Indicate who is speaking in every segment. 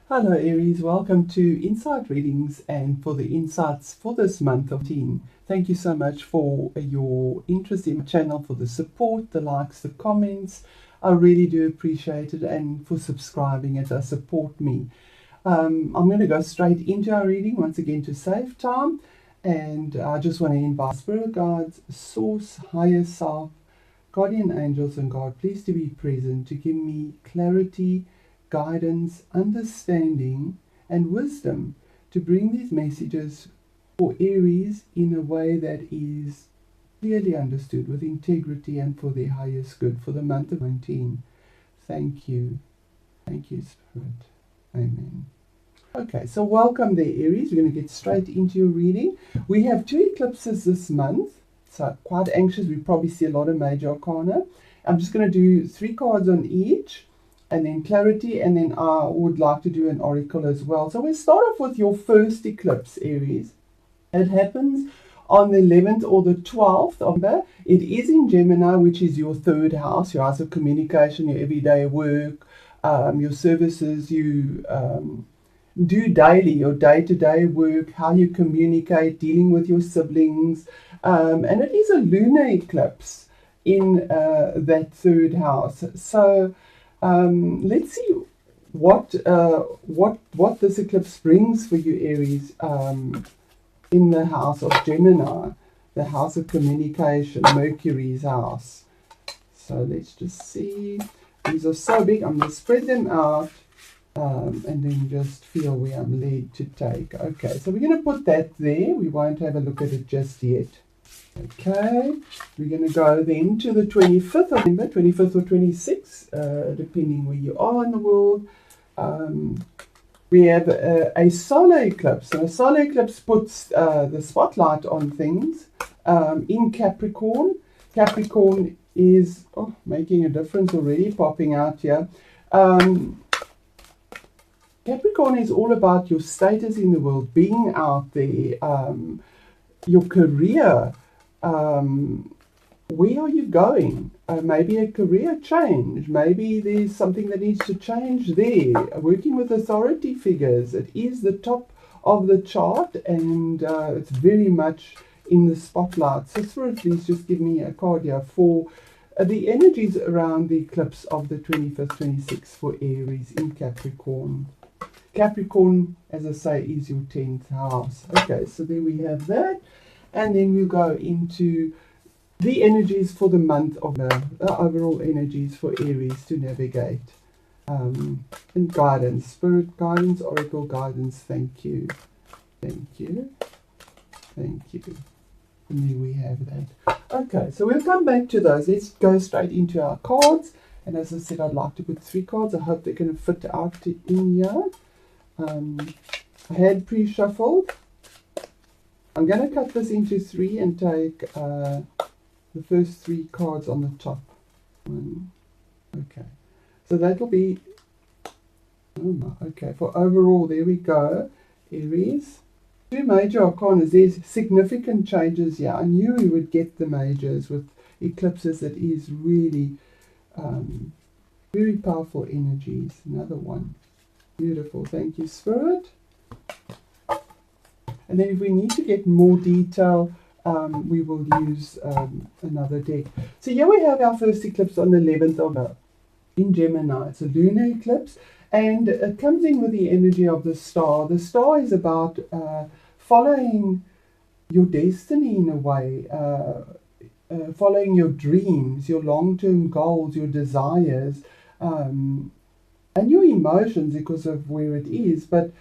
Speaker 1: Hello Aries, welcome to Insight Readings and for the insights for this month of teen. Thank you so much for your interest in my channel, for the support, the likes, the comments. I really do appreciate it, and for subscribing. It does support me. I'm going to go straight into our reading once again to save time, and I just want to invite Spirit Guides, Source, Higher Self, Guardian Angels and God, please to be present to give me clarity, guidance, understanding, and wisdom to bring these messages for Aries in a way that is clearly understood with integrity and for their highest good for the month of 19. Thank you. Thank you, Spirit. Amen. Okay, so welcome there, Aries. We're going to get straight into your reading. We have 2 eclipses this month, so quite anxious. We probably see a lot of major arcana. I'm just going to do 3 cards on each, and then clarity, and then I would like to do an oracle as well. So we'll start off with your first eclipse, Aries. It happens on the 11th or the 12th of November. It is in Gemini, which is your 3rd house, your house of communication, your everyday work, your services, you do daily, your day-to-day work, how you communicate, dealing with your siblings, and it is a lunar eclipse in that 3rd house. So let's see what this eclipse brings for you, Aries, in the house of Gemini, the house of communication, Mercury's house. So let's just see. These are so big. I'm going to spread them out. And then just feel where I'm led to take. Okay, so we're going to put that there. We won't have a look at it just yet. Okay, we're going to go then to the 25th of November, 25th or 26th, depending where you are in the world. We have a solar eclipse. And a solar eclipse puts the spotlight on things in Capricorn. Capricorn is making a difference already, popping out here. Capricorn is all about your status in the world, being out there, your career. Where are you going? Maybe a career change. Maybe there's something that needs to change there. Working with authority figures. It is the top of the chart, and it's very much in the spotlight. So Spirit, please just give me a card here for the energies around the eclipse of the 25th, 26th for Aries in Capricorn. Capricorn, as I say, is your 10th house. Okay, so there we have that. And then we'll go into the energies for the month of the overall energies for Aries to navigate. And guidance, spirit guidance, oracle guidance. Thank you. Thank you. Thank you. And there we have that. Okay, so we'll come back to those. Let's go straight into our cards. And as I said, I'd like to put 3 cards. I hope they're going to fit out in here. I had pre-shuffled. I'm going to cut this into 3 and take the first 3 cards on the top. Okay, so that'll be, okay, for overall, there we go, Aries. 2 major arcanas. There's significant changes here. I knew we would get the majors with eclipses. That is really very powerful energies. Another one. Beautiful. Thank you, Spirit. And then if we need to get more detail, we will use another deck. So here we have our first eclipse on the 11th of in Gemini. It's a lunar eclipse, and it comes in with the energy of the star. The star is about following your destiny in a way, following your dreams, your long-term goals, your desires, and your emotions because of where it is, but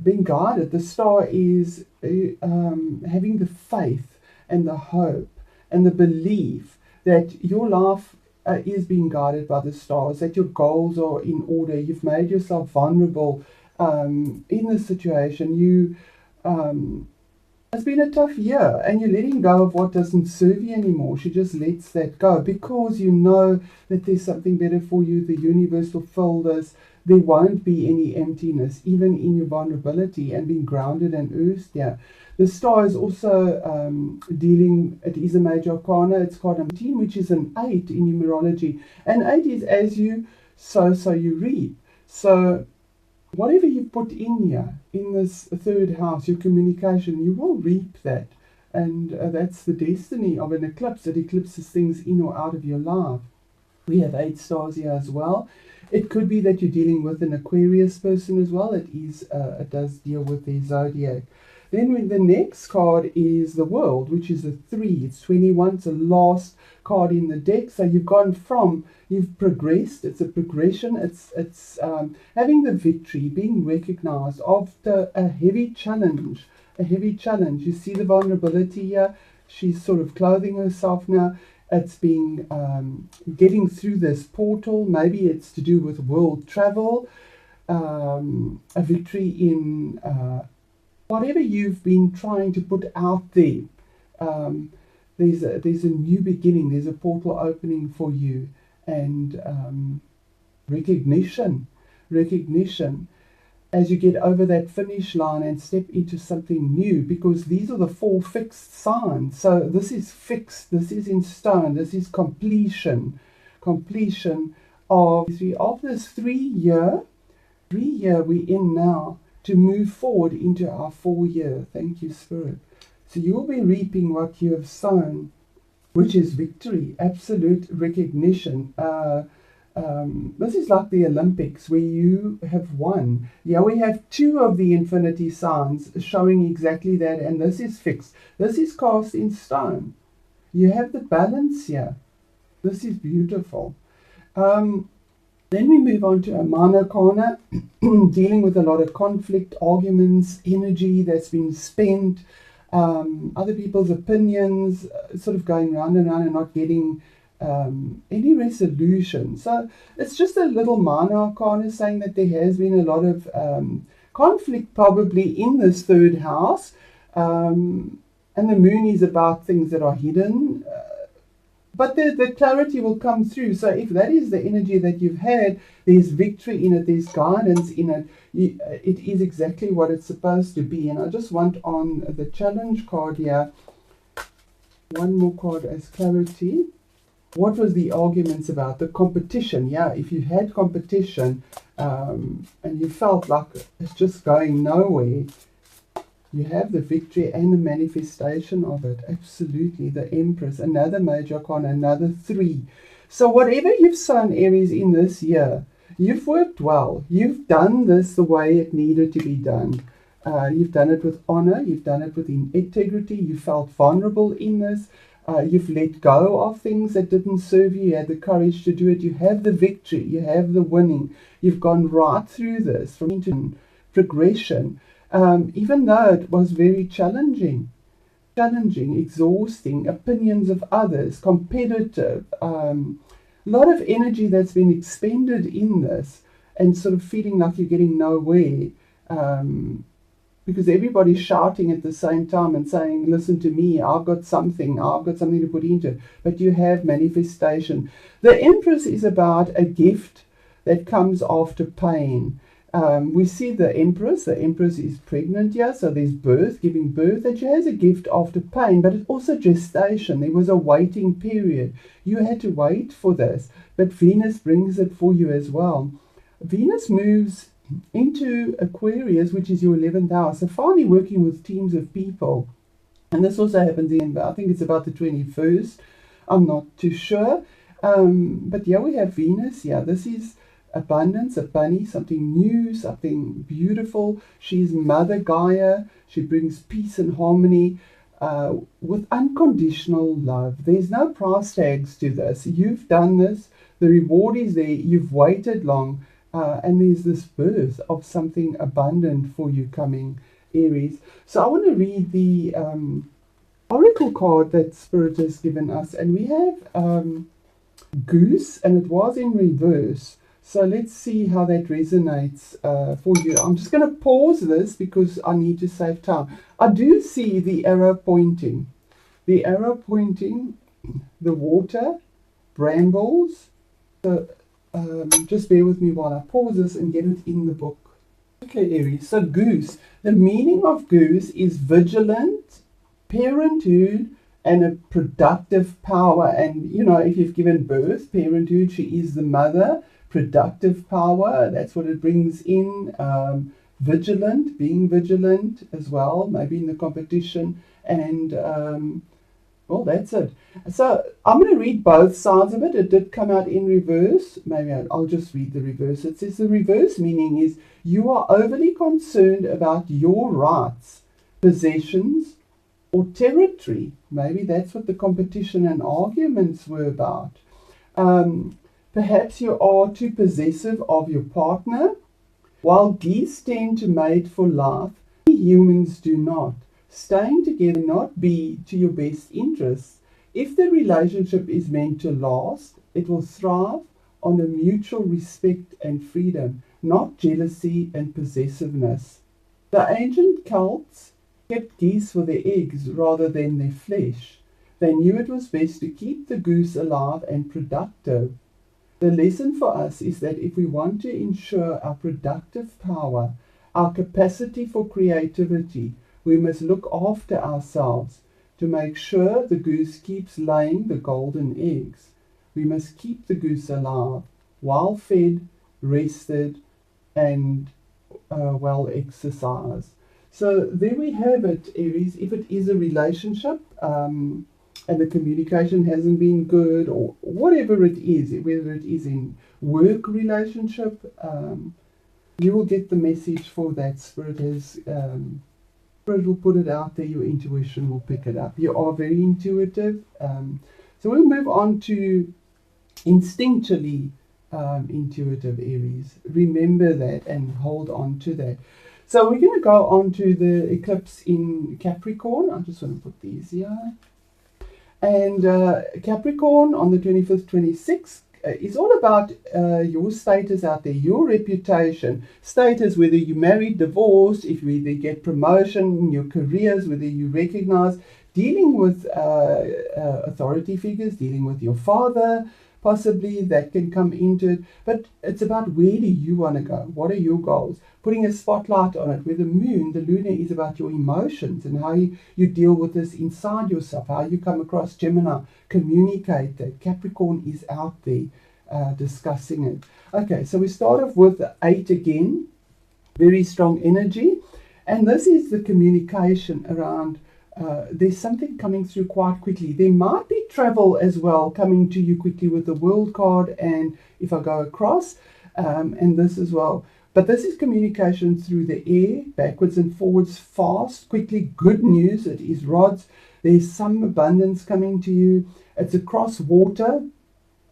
Speaker 1: being guided. The star is having the faith and the hope and the belief that your life is being guided by the stars, that your goals are in order. You've made yourself vulnerable in the situation. It's been a tough year, and you're letting go of what doesn't serve you anymore. She just lets that go because you know that there's something better for you. The universe will fill this. There won't be any emptiness, even in your vulnerability and being grounded and earthed. Yeah. The star is also dealing, it is a major arcana. It's card number 18, which is an 8 in numerology. And 8 is as you sow, so you reap. So whatever you put in here, in this third house, your communication, you will reap that. And that's the destiny of an eclipse, that eclipses things in or out of your life. We have 8 stars here as well. It could be that you're dealing with an Aquarius person as well. It does deal with the zodiac. Then the next card is the World, which is a 3. It's 21. It's the last card in the deck. So you've progressed. It's a progression. It's having the victory, being recognized after a heavy challenge. A heavy challenge. You see the vulnerability here. She's sort of clothing herself now. It's being getting through this portal. Maybe it's to do with world travel, a victory in whatever you've been trying to put out there. There's a new beginning. There's a portal opening for you, and recognition as you get over that finish line and step into something new, because these are the 4 fixed signs. So this is fixed, this is in stone, this is completion of this 3-year we're in now, to move forward into our 4-year. Thank you, Spirit. So you'll be reaping what you have sown, which is victory, absolute recognition. This is like the Olympics, where you have won. Yeah, we have 2 of the infinity signs showing exactly that, and this is fixed. This is cast in stone. You have the balance here. This is beautiful. Then we move on to a minor corner, dealing with a lot of conflict, arguments, energy that's been spent, other people's opinions, sort of going round and round and not getting any resolution. So it's just a little minor arcana saying that there has been a lot of conflict probably in this 3rd house, and the moon is about things that are hidden, but the clarity will come through. So if that is the energy that you've had, there's victory in it, there's guidance in it. It is exactly what it's supposed to be. And I just want on the challenge card here, one more card as clarity. What was the arguments about? The competition. Yeah, if you had competition and you felt like it's just going nowhere, you have the victory and the manifestation of it. Absolutely. The Empress, another major arcana, another 3. So whatever you've sown, Aries, in this year, you've worked well. You've done this the way it needed to be done. You've done it with honor. You've done it with integrity. You felt vulnerable in this. You've let go of things that didn't serve you. You had the courage to do it. You have the victory. You have the winning. You've gone right through this from into progression, even though it was very challenging, exhausting, opinions of others, competitive, a lot of energy that's been expended in this, and sort of feeling like you're getting nowhere. Because everybody's shouting at the same time and saying, listen to me, I've got something to put into it. But you have manifestation. The Empress is about a gift that comes after pain. We see the Empress is pregnant here, so there's birth, giving birth, and she has a gift after pain, but it's also gestation. There was a waiting period. You had to wait for this, but Venus brings it for you as well. Venus moves into Aquarius, which is your 11th house, so finally working with teams of people. And this also happens in, I think it's about the 21st, I'm not too sure, but yeah, we have Venus. Yeah, this is abundance, a bunny, something new, something beautiful. She's Mother Gaia. She brings peace and harmony with unconditional love. There's no price tags to this. You've done this, the reward is there, you've waited long, and there's this birth of something abundant for you coming, Aries. So I want to read the oracle card that Spirit has given us, and we have Goose, and it was in reverse. So let's see how that resonates for you. I'm just going to pause this because I need to save time. I do see the arrow pointing. The arrow pointing, the water, brambles. So just bear with me while I pause this and get it in the book. Okay, Aries. So Goose. The meaning of Goose is vigilant, parenthood, and a productive power. And, you know, if you've given birth, parenthood, she is the mother. productive power. That's what it brings in. Vigilant, being vigilant as well, maybe in the competition. And well, that's it. So I'm going to read both sides of it. It did come out in reverse. Maybe I'll just read the reverse. It says the reverse meaning is you are overly concerned about your rights, possessions, or territory. Maybe that's what the competition and arguments were about. Perhaps you are too possessive of your partner. While geese tend to mate for life, humans do not. Staying together may not be to your best interests. If the relationship is meant to last, it will thrive on a mutual respect and freedom, not jealousy and possessiveness. The ancient Celts kept geese for their eggs rather than their flesh. They knew it was best to keep the goose alive and productive. The lesson for us is that if we want to ensure our productive power, our capacity for creativity, we must look after ourselves to make sure the goose keeps laying the golden eggs. We must keep the goose alive, well fed, rested, and well exercised. So there we have it, Aries. If it is a relationship, and the communication hasn't been good, or whatever it is, whether it is in work relationship, you will get the message for that. Spirit will put it out there. Your intuition will pick it up. You are very intuitive. So we'll move on to instinctually intuitive, Aries. Remember that and hold on to that. So we're going to go on to the eclipse in Capricorn. I just want to put these here. And Capricorn on the 25th, 26th is all about your status out there, your reputation, status, whether you married, divorced, if you either get promotion in your careers, whether you recognize, dealing with authority figures, dealing with your father, possibly that can come into it. But it's about where do you want to go? What are your goals? Putting a spotlight on it. Where the moon, the lunar, is about your emotions and how you deal with this inside yourself, how you come across. Gemini, communicate that. Capricorn is out there discussing it. Okay, so we start off with 8 again. Very strong energy. And this is the communication around there's something coming through quite quickly. There might be travel as well coming to you quickly with the World card, and if I go across, and this as well. But this is communication through the air, backwards and forwards, fast, quickly, good news. It is rods. There's some abundance coming to you. It's across water,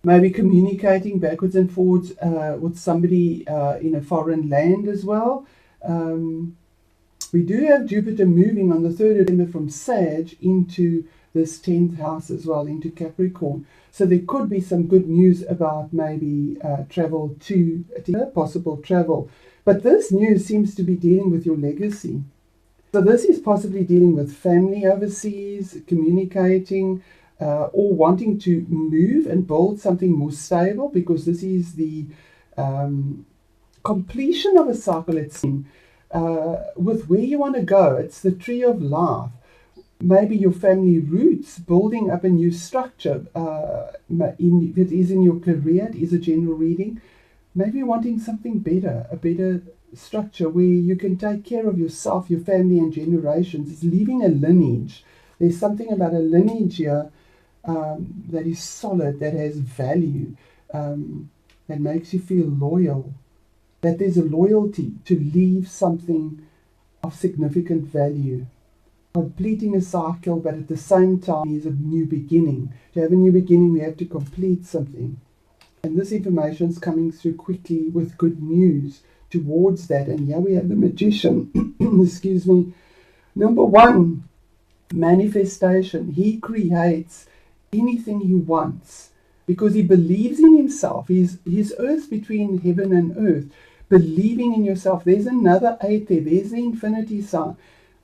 Speaker 1: maybe communicating backwards and forwards with somebody in a foreign land as well. We do have Jupiter moving on the 3rd of December from Sag into this 10th house as well, into Capricorn. So there could be some good news about maybe travel to possible travel. But this news seems to be dealing with your legacy. So this is possibly dealing with family overseas, communicating, or wanting to move and build something more stable, because this is the completion of a cycle, it's with where you want to go. It's the tree of life. Maybe your family roots, building up a new structure. If it is in your career, it is a general reading. Maybe wanting something better, a better structure where you can take care of yourself, your family, and generations. It's leaving a lineage. There's something about a lineage here that is solid, that has value, that makes you feel loyal. That there's a loyalty to leave something of significant value. Completing a cycle, but at the same time is a new beginning. To have a new beginning, we have to complete something. And this information is coming through quickly with good news towards that. And here we have the Magician. Excuse me. Number 1, manifestation. He creates anything he wants because he believes in himself. He's earth between heaven and earth. Believing in yourself. There's another 8 there. There's the infinity sign.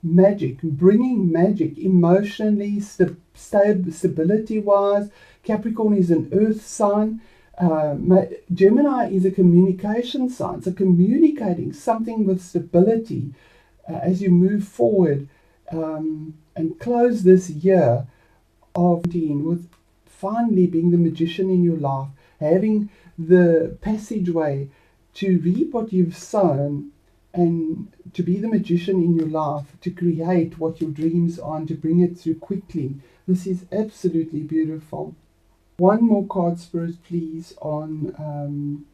Speaker 1: Magic, bringing magic emotionally, stability-wise. Capricorn is an earth sign. Gemini is a communication sign. So communicating something with stability as you move forward and close this year of 19 with finally being the magician in your life, having the passageway to reap what you've sown and to be the magician in your life, to create what your dreams are and to bring it through quickly. This is absolutely beautiful. One more card, Spirit, please, on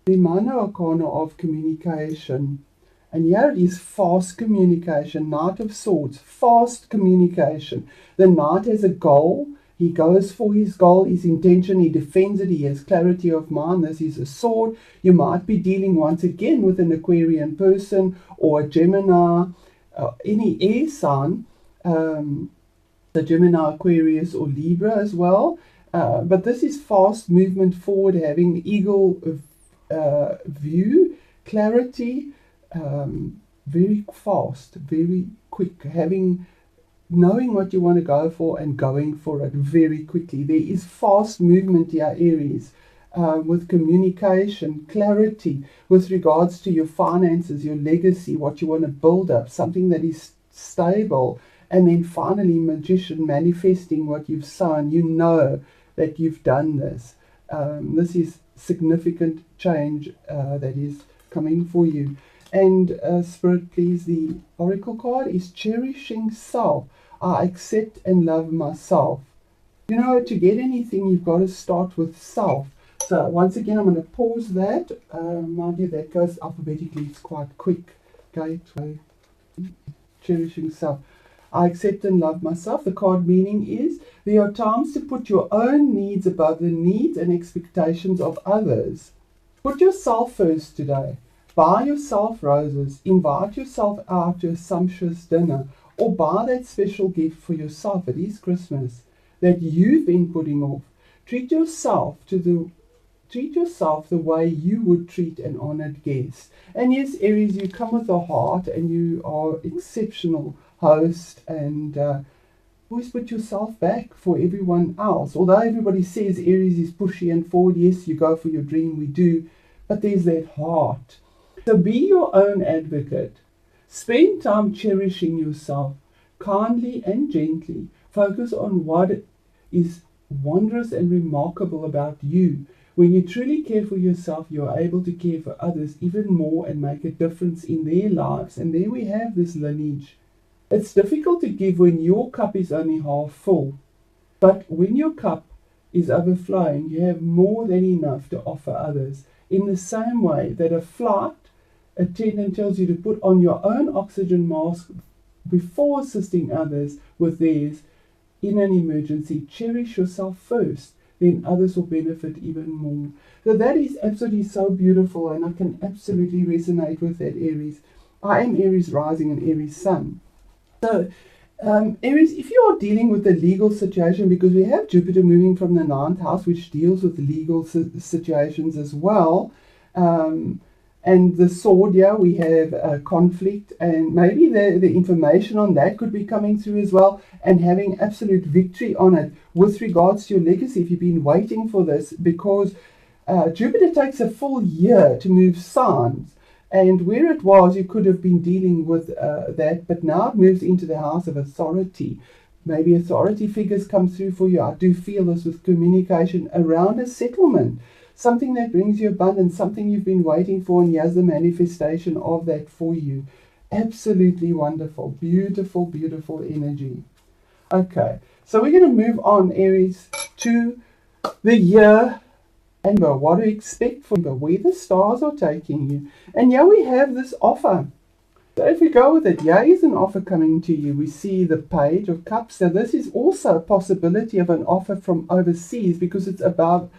Speaker 1: the Minor Arcana of communication. And here it is, fast communication, Knight of Swords, fast communication. The Knight has a goal. He goes for his goal, his intention, he defends it, he has clarity of mind. This is a sword. You might be dealing once again with an Aquarian person or a Gemini, any air sign, the Gemini, Aquarius, or Libra as well. But this is fast movement forward, having eagle view, clarity, very fast, very quick, knowing what you want to go for and going for it very quickly. There is fast movement here, Aries, with communication, clarity with regards to your finances, your legacy, what you want to build up, something that is stable. And then finally, magician, manifesting what you've sown. You know that you've done this. This is significant change that is coming for you. And Spirit, please, the Oracle card is cherishing self. I accept and love myself. You know, to get anything, you've got to start with self. So once again, I'm going to pause that. Mind you, that goes alphabetically. It's quite quick. Gateway, cherishing self. I accept and love myself. The card meaning is there are times to put your own needs above the needs and expectations of others. Put yourself first today. Buy yourself roses. Invite yourself out to a sumptuous dinner. Or buy that special gift for yourself. It is Christmas that you've been putting off. Treat yourself the way you would treat an honored guest. And yes, Aries, you come with a heart and you are exceptional host, and always put yourself back for everyone else. Although everybody says Aries is pushy and forward, yes, you go for your dream, we do, but there's that heart. So be your own advocate. Spend time cherishing yourself, kindly and gently. Focus on what is wondrous and remarkable about you. When you truly care for yourself, you are able to care for others even more and make a difference in their lives. And there we have this lineage. It's difficult to give when your cup is only half full. But when your cup is overflowing, you have more than enough to offer others. In the same way that a flight attendant tells you to put on your own oxygen mask before assisting others with theirs in an emergency, cherish yourself first. Then others will benefit even more. So that is absolutely so beautiful, and I can absolutely resonate with that, Aries. I am Aries rising and Aries sun. So, Aries, if you are dealing with a legal situation, because we have Jupiter moving from the 9th house, which deals with legal situations as well, and the sword, yeah, we have conflict, and maybe the information on that could be coming through as well, and having absolute victory on it with regards to your legacy if you've been waiting for this, because Jupiter takes a full year to move signs. And where it was, you could have been dealing with that, but now it moves into the house of authority. Maybe authority figures come through for you. I do feel this with communication around a settlement. Something that brings you abundance, something you've been waiting for, and here's the manifestation of that for you. Absolutely wonderful. Beautiful, beautiful energy. Okay, so we're going to move on, Aries, to the year and what to expect from where the stars are taking you. And here we have this offer. So if we go with it, here is an offer coming to you. We see the Page of Cups. So this is also a possibility of an offer from overseas, because it's about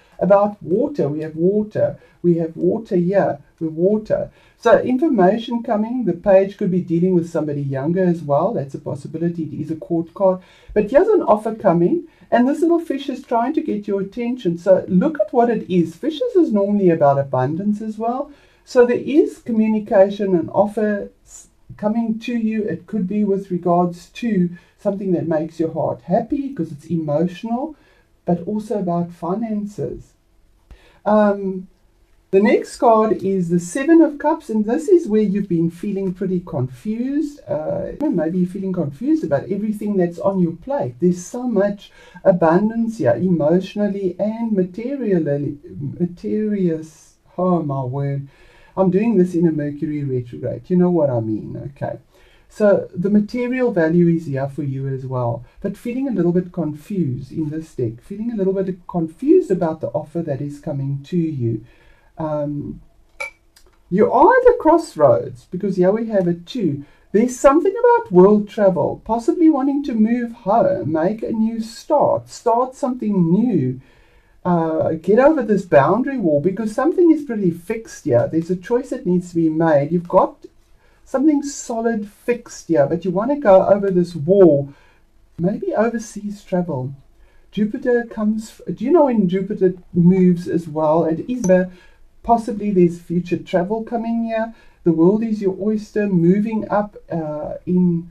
Speaker 1: water. We have water. We have water here. With water. So information coming. The Page could be dealing with somebody younger as well. That's a possibility. It is a court card. But here's an offer coming. And this little fish is trying to get your attention. So look at what it is. Fishes is normally about abundance as well. So there is communication and offer coming to you. It could be with regards to something that makes your heart happy because it's emotional, but also about finances. The next card is the Seven of Cups, and this is where you've been feeling pretty confused. Maybe you're feeling confused about everything that's on your plate. There's so much abundance here, emotionally and materially. Oh my word. I'm doing this in a Mercury retrograde. You know what I mean, okay? So the material value is here for you as well, but feeling a little bit confused in this deck, feeling a little bit confused about the offer that is coming to you. You are at a crossroads, because here we have it too. There's something about world travel, possibly wanting to move home, make a new start something new. Get over this boundary wall, because something is pretty fixed here. There's a choice that needs to be made. You've got something solid fixed here, but you want to go over this wall. Maybe overseas travel. Jupiter comes, do you know when Jupiter moves as well? It is possibly there's future travel coming here. The world is your oyster, moving up in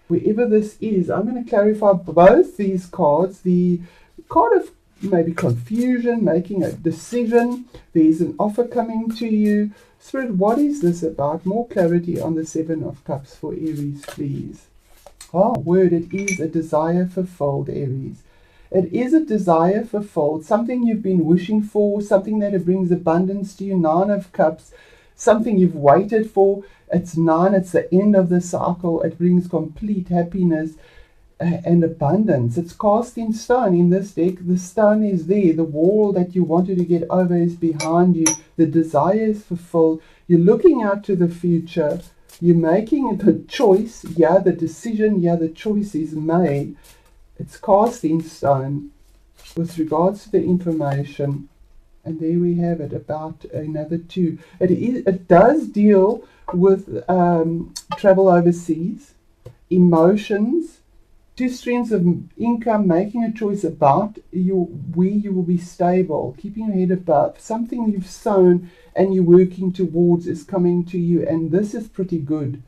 Speaker 1: wherever this is. I'm going to clarify both these cards. The card of maybe confusion, making a decision. There's an offer coming to you. Spirit, what is this about? More clarity on the Seven of Cups for Aries, please. Oh, word, it is a desire fulfilled, Aries. It is a desire fulfilled, something you've been wishing for, something that brings abundance to you. Nine of Cups, something you've waited for. It's nine, it's the end of the cycle. It brings complete happiness and abundance. It's cast in stone in this deck. The stone is there. The wall that you wanted to get over is behind you. The desire is fulfilled. You're looking out to the future. You're making the choice. Yeah, the decision. Yeah, the choice is made. It's cast in stone with regards to the information. And there we have it, about another two. It does deal with travel overseas, emotions, two streams of income, making a choice about where you will be stable, keeping your head above. Something you've sown and you're working towards is coming to you, and this is pretty good.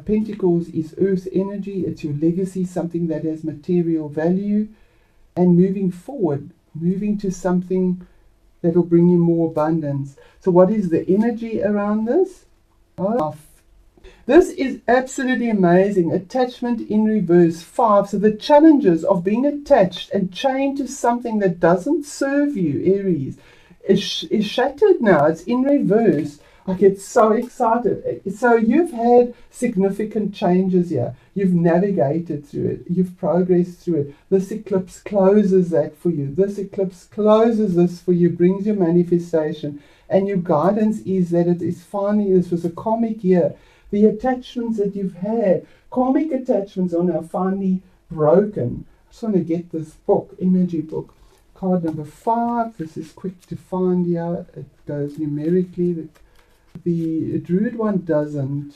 Speaker 1: Pentacles is earth energy. It's your legacy, something that has material value, and moving forward, moving to something that will bring you more abundance. So what is the energy around this? Oh, this is absolutely amazing. Attachment in reverse, 5. So the challenges of being attached and chained to something that doesn't serve you, Aries, is shattered now. It's in reverse. I get so excited. So you've had significant changes here. You've navigated through it. You've progressed through it. This eclipse closes that for you. This eclipse closes this for you, brings your manifestation. And your guidance is that it is finally, this was a karmic year. The attachments that you've had, karmic attachments, are now finally broken. I just want to get this book, energy book. Card number 5. This is quick to find here. It goes numerically. The Druid one doesn't.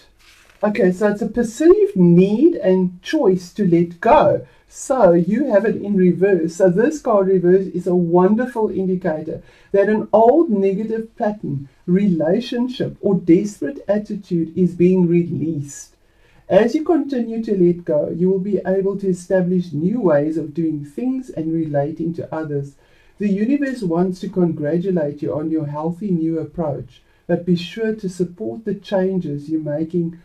Speaker 1: Okay, so it's a perceived need and choice to let go. So you have it in reverse. So this card reverse is a wonderful indicator that an old negative pattern, relationship, or desperate attitude is being released. As you continue to let go, you will be able to establish new ways of doing things and relating to others. The universe wants to congratulate you on your healthy new approach, but be sure to support the changes you're making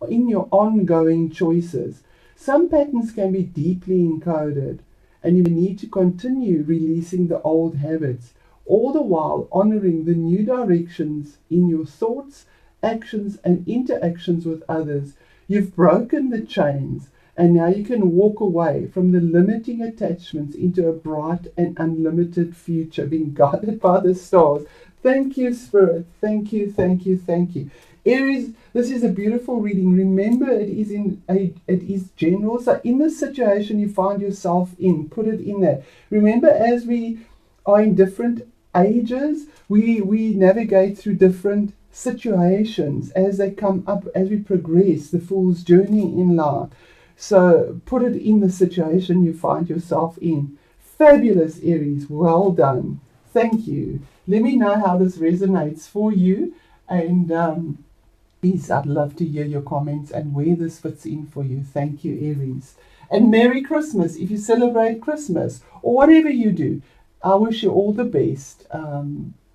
Speaker 1: in your ongoing choices. Some patterns can be deeply encoded, and you need to continue releasing the old habits, all the while honoring the new directions in your thoughts, actions, and interactions with others. You've broken the chains, and now you can walk away from the limiting attachments into a bright and unlimited future, being guided by the stars. Thank you, Spirit. Thank you, thank you, thank you. Aries, this is a beautiful reading. Remember, it is general. So in the situation you find yourself in, put it in there. Remember, as we are in different ages, we navigate through different situations as they come up, as we progress, the Fool's journey in life. So put it in the situation you find yourself in. Fabulous, Aries. Well done. Thank you. Let me know how this resonates for you. And please, I'd love to hear your comments and where this fits in for you. Thank you, Aries. And Merry Christmas if you celebrate Christmas or whatever you do. I wish you all the best.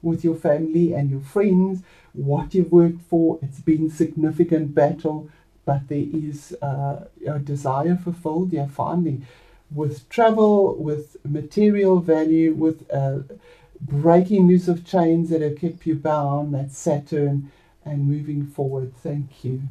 Speaker 1: with your family and your friends, what you've worked for. It's been significant battle, but there is a desire fulfilled. You're finally, with travel, with material value, with breaking loose of chains that have kept you bound, that's Saturn, and moving forward. Thank you.